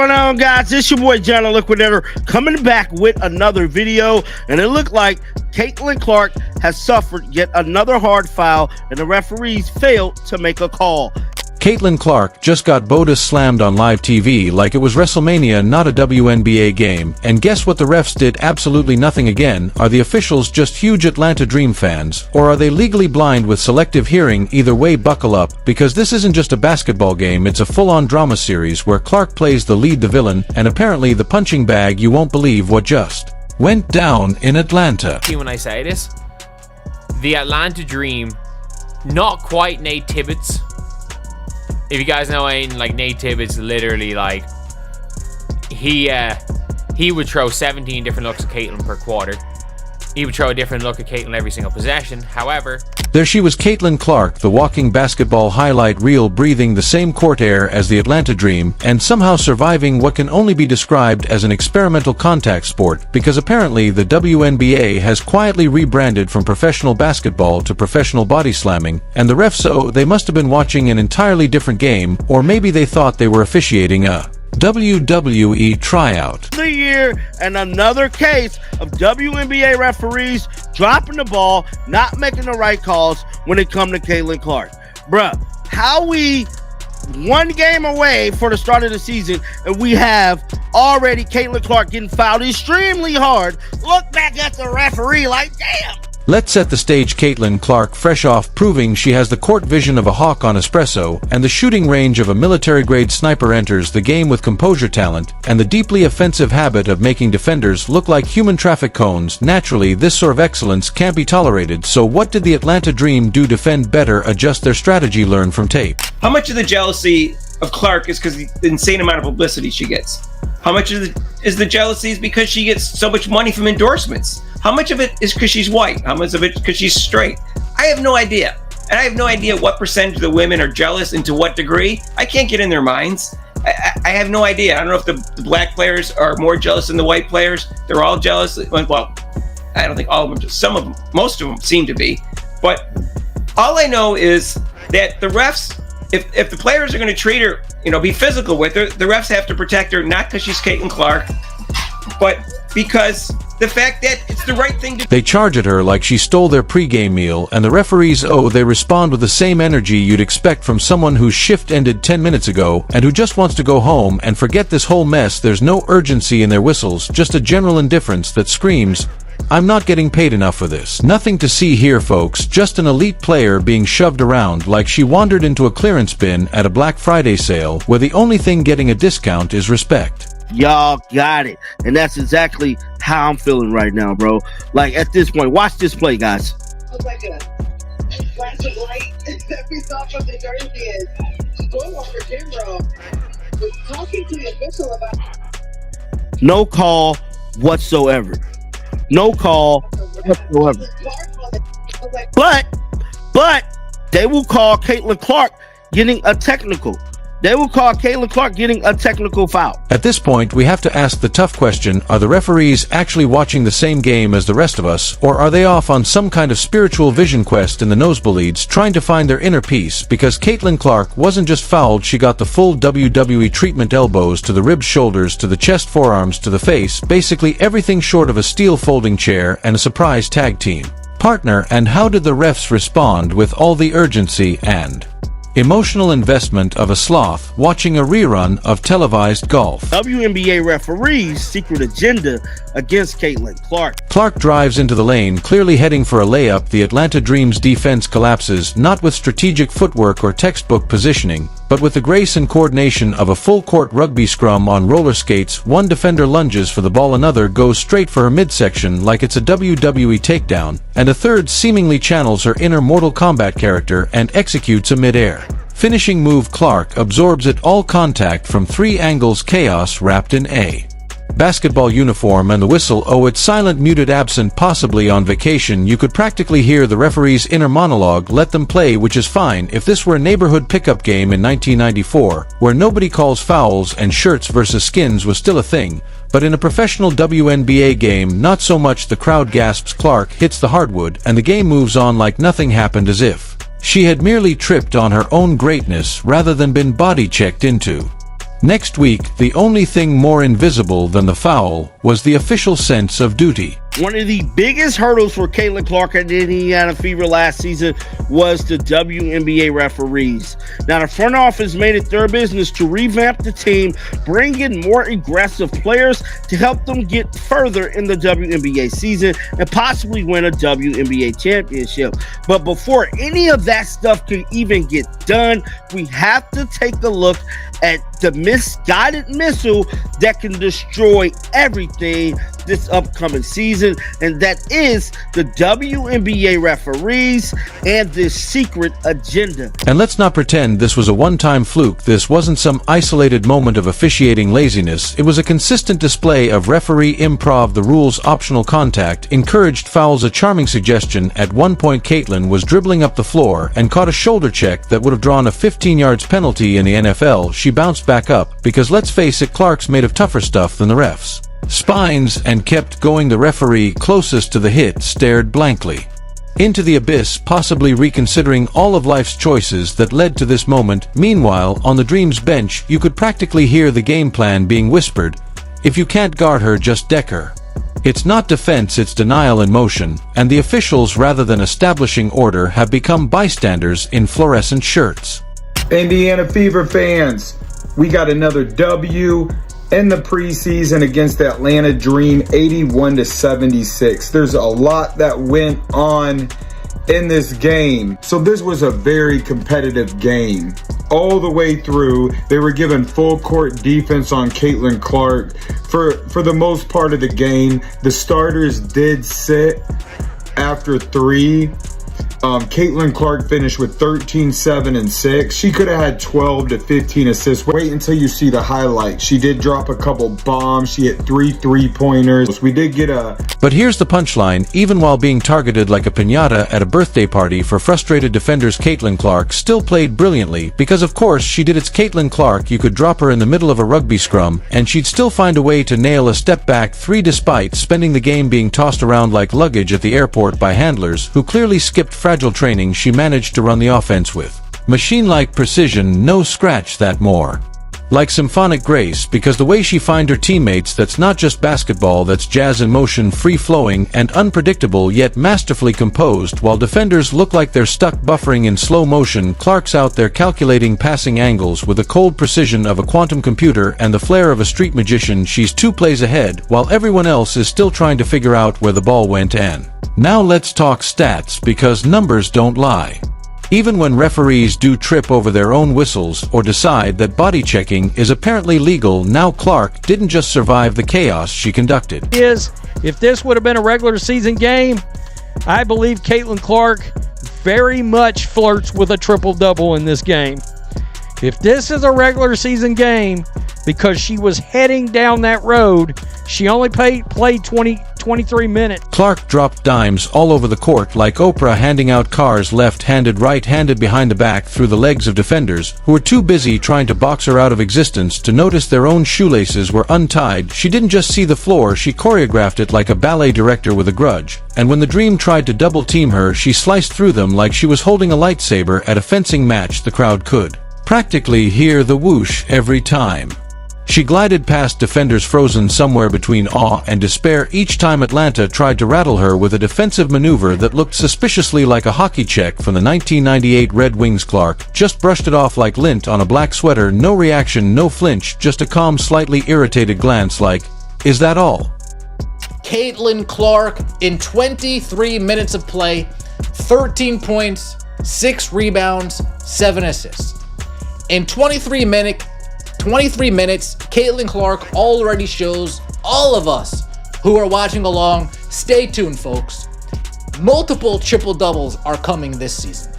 What's going on, guys? It's your boy John the Liquidator coming back with another video, and it looked like Caitlin Clark has suffered yet another hard foul and the referees failed to make a call. Caitlin Clark just got Bodus slammed on live TV like it was WrestleMania, not a WNBA game, and guess what? The refs did absolutely nothing again. Are the officials just huge Atlanta Dream fans, or are they legally blind with selective hearing? Either way, buckle up, because this isn't just a basketball game, it's a full-on drama series where Clark plays the lead, the villain, and apparently the punching bag. You won't believe what just went down in Atlanta. See, when I say this, the Atlanta Dream, not quite Nate Tibbetts. If you guys know anything, like Nate Tibbetts, literally like he would throw 17 different looks at Caitlin per quarter. He would throw a different look at Caitlin every single possession. However, there she was, Caitlin Clark, the walking basketball highlight reel, breathing the same court air as the Atlanta Dream, and somehow surviving what can only be described as an experimental contact sport, because apparently the WNBA has quietly rebranded from professional basketball to professional body slamming, and the refs, oh, they must have been watching an entirely different game, or maybe they thought they were officiating a WWE tryout. The year and another case of WNBA referees dropping the ball, not making the right calls when it comes to Caitlin Clark. Bruh, how we one game away for the start of the season and we have already Caitlin Clark getting fouled extremely hard. Look back at the referee like, damn. Let's set the stage. Caitlin Clark, fresh off proving she has the court vision of a hawk on espresso and the shooting range of a military-grade sniper, enters the game with composure, talent, and the deeply offensive habit of making defenders look like human traffic cones. Naturally, this sort of excellence can't be tolerated, so what did the Atlanta Dream do? Defend better, adjust their strategy, learn from tape. How much of the jealousy of Clark is because the insane amount of publicity she gets? How much of the jealousy is because she gets so much money from endorsements? How much of it is because she's white? How much of it because she's straight? I have no idea. And I have no idea what percentage of the women are jealous and to what degree. I can't get in their minds. I have no idea. I don't know if the black players are more jealous than the white players. They're all jealous. Well, I don't think all of them. Some of them, most of them seem to be. But all I know is that the refs, if the players are going to treat her, be physical with her, the refs have to protect her, not because she's Caitlin Clark, but because the fact that it's the right thing to do. They charge at her like she stole their pregame meal, and the referees, oh, they respond with the same energy you'd expect from someone whose shift ended 10 minutes ago and who just wants to go home and forget this whole mess. There's no urgency in their whistles, just a general indifference that screams, I'm not getting paid enough for this. Nothing to see here, folks, just an elite player being shoved around like she wandered into a clearance bin at a Black Friday sale where the only thing getting a discount is respect. Y'all got it. And that's exactly how I'm feeling right now, bro. Like, at this point, watch this play, guys. It was like a flash of light that we saw from the Jersey. Scorewalker Jimbo was talking to the official about no call whatsoever. No call whatsoever. But they will call Caitlin Clark getting a technical. They will call Caitlin Clark getting a technical foul. At this point, we have to ask the tough question, are the referees actually watching the same game as the rest of us, or are they off on some kind of spiritual vision quest in the nosebleeds trying to find their inner peace? Because Caitlin Clark wasn't just fouled, she got the full WWE treatment: elbows to the ribs, shoulders to the chest, forearms to the face, basically everything short of a steel folding chair and a surprise tag team partner. And how did the refs respond? With all the urgency and emotional investment of a sloth watching a rerun of televised golf. WNBA referees' secret agenda against Caitlin Clark. Clark drives into the lane, clearly heading for a layup. The Atlanta Dream's defense collapses, not with strategic footwork or textbook positioning, but with the grace and coordination of a full-court rugby scrum on roller skates. One defender lunges for the ball, another goes straight for her midsection like it's a WWE takedown, and a third seemingly channels her inner Mortal Kombat character and executes a mid-air finishing move. Clark absorbs it all, contact from three angles, chaos wrapped in a basketball uniform, and the whistle, oh, it's silent, muted, absent, possibly on vacation. You could practically hear the referee's inner monologue, let them play, which is fine if this were a neighborhood pickup game in 1994, where nobody calls fouls and shirts versus skins was still a thing, but in a professional WNBA game, not so much. The crowd gasps, Clark hits the hardwood, and the game moves on like nothing happened, as if she had merely tripped on her own greatness rather than been body checked into. Next week, the only thing more invisible than the foul was the official sense of duty. One of the biggest hurdles for Caitlin Clark at the Indiana Fever last season was the WNBA referees. Now, the front office made it their business to revamp the team, bring in more aggressive players to help them get further in the WNBA season and possibly win a WNBA championship. But before any of that stuff can even get done, we have to take a look at the misguided missile that can destroy everything this upcoming season, and that is the WNBA referees and this secret agenda. And let's not pretend this was a one-time fluke. This wasn't some isolated moment of officiating laziness. It was a consistent display of referee improv. The rules optional contact encouraged fouls. A charming suggestion. At one point, Caitlin was dribbling up the floor and caught a shoulder check that would have drawn a 15 yards penalty in the NFL. She bounced back up because, let's face it, Clark's made of tougher stuff than the refs' spines, and kept going. The referee closest to the hit stared blankly into the abyss, possibly reconsidering all of life's choices that led to this moment. Meanwhile, on the Dream's bench, you could practically hear the game plan being whispered. If you can't guard her, just deck her. It's not defense, it's denial in motion, and the officials, rather than establishing order, have become bystanders in fluorescent shirts. Indiana Fever fans, we got another W in the preseason against the Atlanta Dream, 81-76. There's a lot that went on in this game. So this was a very competitive game. All the way through, they were given full court defense on Caitlin Clark. For the most part of the game, the starters did sit after 3. Caitlin Clark finished with 13, 7, and 6. She could have had 12 to 15 assists. Wait until you see the highlights. She did drop a couple bombs. She hit 3 3-pointers. We did get a... But here's the punchline. Even while being targeted like a piñata at a birthday party for frustrated defenders, Caitlin Clark still played brilliantly, because of course she did. It's Caitlin Clark. You could drop her in the middle of a rugby scrum and she'd still find a way to nail a step back 3 despite spending the game being tossed around like luggage at the airport by handlers who clearly skipped fragile training. She managed to run the offense with machine-like precision. No scratch that, more like symphonic grace, because the way she find her teammates, that's not just basketball, that's jazz in motion, free-flowing and unpredictable yet masterfully composed. While defenders look like they're stuck buffering in slow motion, Clark's out there calculating passing angles with the cold precision of a quantum computer and the flair of a street magician. She's 2 plays ahead while everyone else is still trying to figure out where the ball went. And now let's talk stats, because numbers don't lie. Even when referees do trip over their own whistles or decide that body checking is apparently legal, now Clark didn't just survive the chaos she conducted. If this would have been a regular season game, I believe Caitlin Clark very much flirts with a triple-double in this game. If this is a regular season game, because she was heading down that road, she only played 23 minutes. Clark dropped dimes all over the court like Oprah, handing out cars left-handed, right-handed, behind the back, through the legs of defenders who were too busy trying to box her out of existence to notice their own shoelaces were untied. She didn't just see the floor, she choreographed it like a ballet director with a grudge. And when the Dream tried to double-team her, she sliced through them like she was holding a lightsaber at a fencing match. The crowd could practically hear the whoosh every time. She glided past defenders, frozen somewhere between awe and despair each time Atlanta tried to rattle her with a defensive maneuver that looked suspiciously like a hockey check from the 1998 Red Wings. Clark just brushed it off like lint on a black sweater. No reaction, no flinch, just a calm, slightly irritated glance like, is that all? Caitlin Clark, in 23 minutes of play, 13 points, 6 rebounds, 7 assists. In 23 minutes, Caitlin Clark already shows all of us who are watching along, stay tuned folks, multiple triple doubles are coming this season.